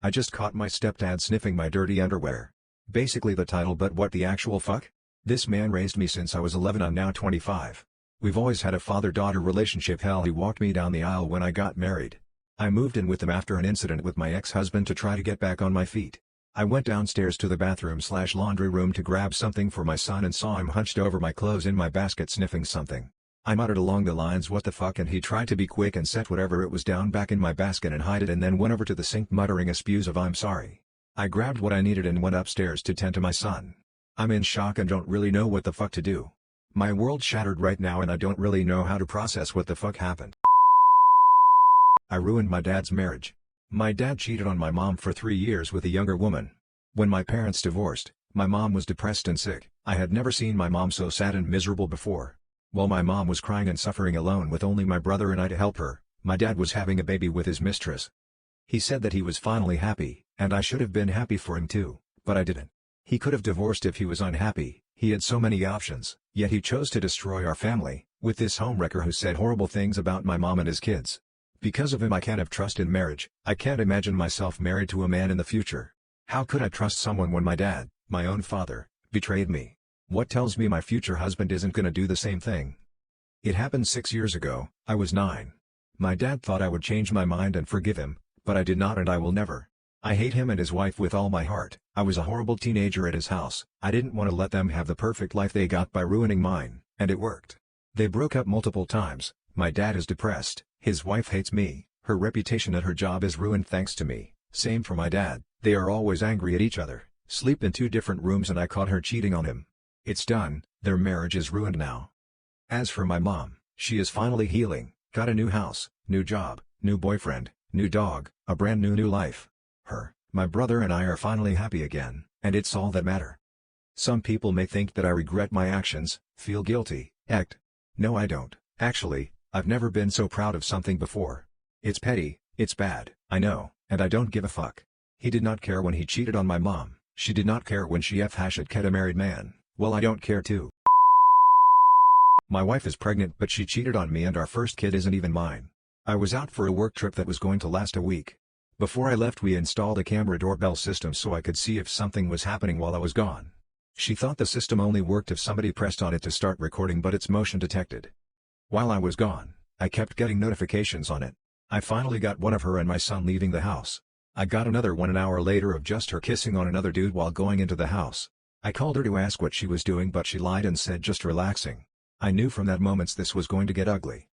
I just caught my stepdad sniffing my dirty underwear. Basically the title, but what the actual fuck? This man raised me since I was 11. I'm now 25. We've always had a father-daughter relationship. Hell, he walked me down the aisle when I got married. I moved in with him after an incident with my ex-husband to try to get back on my feet. I went downstairs to the bathroom/laundry room to grab something for my son and saw him hunched over my clothes in my basket sniffing something. I muttered along the lines, "What the fuck?" and he tried to be quick and set whatever it was down back in my basket and hide it, and then went over to the sink muttering a spews of "I'm sorry." I grabbed what I needed and went upstairs to tend to my son. I'm in shock and don't really know what the fuck to do. My world shattered right now and I don't really know how to process what the fuck happened. I ruined my dad's marriage. My dad cheated on my mom for 3 years with a younger woman. When my parents divorced, my mom was depressed and sick. I had never seen my mom so sad and miserable before. While my mom was crying and suffering alone with only my brother and I to help her, my dad was having a baby with his mistress. He said that he was finally happy, and I should have been happy for him too, but I didn't. He could have divorced if he was unhappy. He had so many options, yet he chose to destroy our family, with this homewrecker who said horrible things about my mom and his kids. Because of him I can't have trust in marriage. I can't imagine myself married to a man in the future. How could I trust someone when my dad, my own father, betrayed me? What tells me my future husband isn't gonna do the same thing? It happened 6 years ago. I was 9. My dad thought I would change my mind and forgive him, but I did not and I will never. I hate him and his wife with all my heart. I was a horrible teenager at his house. I didn't want to let them have the perfect life they got by ruining mine, and it worked. They broke up multiple times. My dad is depressed, his wife hates me, her reputation at her job is ruined thanks to me. Same for my dad, they are always angry at each other, sleep in 2 different rooms, and I caught her cheating on him. It's done, their marriage is ruined now. As for my mom, she is finally healing, got a new house, new job, new boyfriend, new dog, a brand new life. My brother and I are finally happy again, and it's all that matter. Some people may think that I regret my actions, feel guilty, act. No, I don't. Actually, I've never been so proud of something before. It's petty, it's bad, I know, and I don't give a fuck. He did not care when he cheated on my mom, she did not care when she had a married man. Well, I don't care too. My wife is pregnant, but she cheated on me and our first kid isn't even mine. I was out for a work trip that was going to last a week. Before I left we installed a camera doorbell system so I could see if something was happening while I was gone. She thought the system only worked if somebody pressed on it to start recording, but it's motion detected. While I was gone, I kept getting notifications on it. I finally got one of her and my son leaving the house. I got another one an hour later of just her kissing on another dude while going into the house. I called her to ask what she was doing, but she lied and said just relaxing. I knew from that moment this was going to get ugly.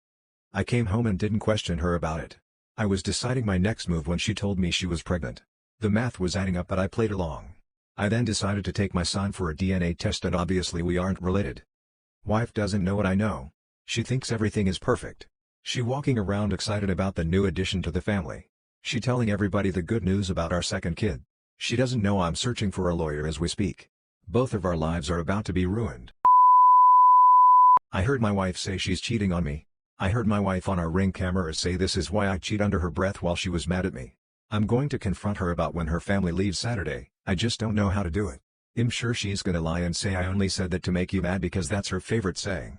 I came home and didn't question her about it. I was deciding my next move when she told me she was pregnant. The math was adding up, but I played along. I then decided to take my son for a DNA test, and obviously we aren't related. Wife doesn't know what I know. She thinks everything is perfect. She walking around excited about the new addition to the family. She telling everybody the good news about our second kid. She doesn't know I'm searching for a lawyer as we speak. Both of our lives are about to be ruined. I heard my wife say she's cheating on me. I heard my wife on our Ring camera say this is why I cheat under her breath while she was mad at me. I'm going to confront her about when her family leaves Saturday. I just don't know how to do it. I'm sure she's gonna lie and say I only said that to make you mad because that's her favorite saying.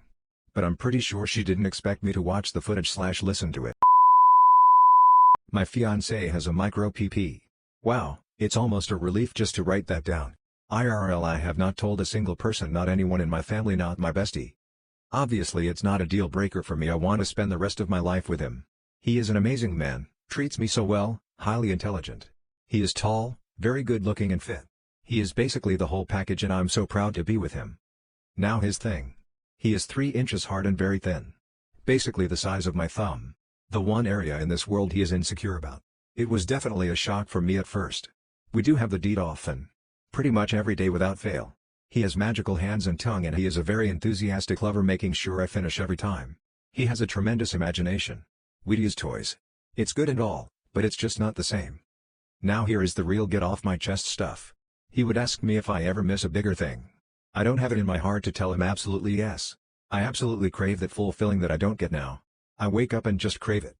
But I'm pretty sure she didn't expect me to watch the footage/listen to it. My fiancé has a micro PP. Wow, it's almost a relief just to write that down. IRL, I have not told a single person, not anyone in my family, not my bestie. Obviously it's not a deal breaker for me. I want to spend the rest of my life with him. He is an amazing man, treats me so well, highly intelligent. He is tall, very good looking and fit. He is basically the whole package and I'm so proud to be with him. Now his thing. He is 3 inches hard and very thin. Basically the size of my thumb. The one area in this world he is insecure about. It was definitely a shock for me at first. We do have the deed often. Pretty much every day without fail. He has magical hands and tongue and he is a very enthusiastic lover, making sure I finish every time. He has a tremendous imagination. We'd use toys. It's good and all, but it's just not the same. Now here is the real get off my chest stuff. He would ask me if I ever miss a bigger thing. I don't have it in my heart to tell him absolutely yes. I absolutely crave that fulfilling that I don't get now. I wake up and just crave it.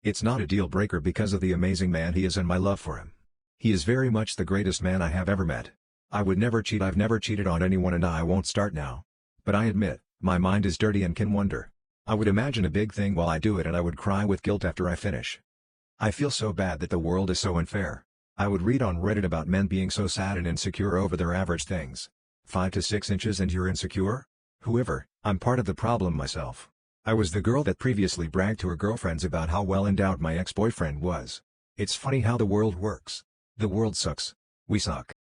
It's not a deal breaker because of the amazing man he is and my love for him. He is very much the greatest man I have ever met. I would never cheat. I've never cheated on anyone and I won't start now. But I admit, my mind is dirty and can wonder. I would imagine a big thing while I do it and I would cry with guilt after I finish. I feel so bad that the world is so unfair. I would read on Reddit about men being so sad and insecure over their average things. 5 to 6 inches and you're insecure? Whoever, I'm part of the problem myself. I was the girl that previously bragged to her girlfriends about how well endowed my ex-boyfriend was. It's funny how the world works. The world sucks. We suck.